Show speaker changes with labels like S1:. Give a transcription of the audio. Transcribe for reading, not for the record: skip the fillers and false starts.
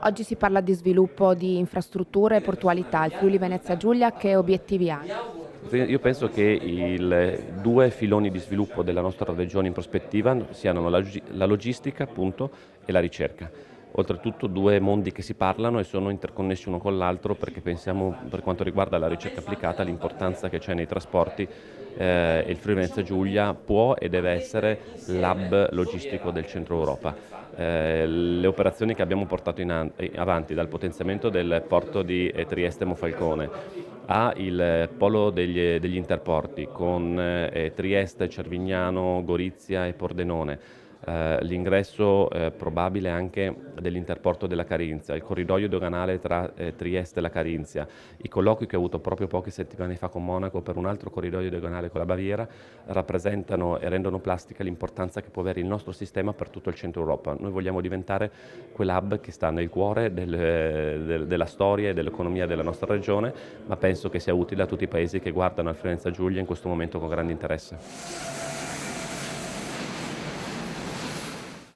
S1: Oggi si parla di sviluppo di infrastrutture e portualità. Il Friuli Venezia Giulia che obiettivi ha?
S2: Io penso che i due filoni di sviluppo della nostra regione in prospettiva siano la logistica, appunto, e la ricerca. Oltretutto due mondi che si parlano e sono interconnessi uno con l'altro, perché pensiamo, per quanto riguarda la ricerca applicata, all'importanza che c'è nei trasporti, e il Friuli Venezia Giulia può e deve essere l'hub logistico del centro Europa. Le operazioni che abbiamo portato avanti, dal potenziamento del porto di Trieste Monfalcone ha il polo degli interporti con Trieste, Cervignano, Gorizia e Pordenone, l'ingresso probabile anche dell'interporto della Carinzia, il corridoio doganale tra Trieste e la Carinzia, i colloqui che ho avuto proprio poche settimane fa con Monaco per un altro corridoio doganale con la Baviera rappresentano e rendono plastica l'importanza che può avere il nostro sistema per tutto il centro Europa. Noi vogliamo diventare quell'hub che sta nel cuore della storia e dell'economia della nostra regione, ma penso che sia utile a tutti i paesi che guardano al Friuli Venezia Giulia in questo momento con grande interesse.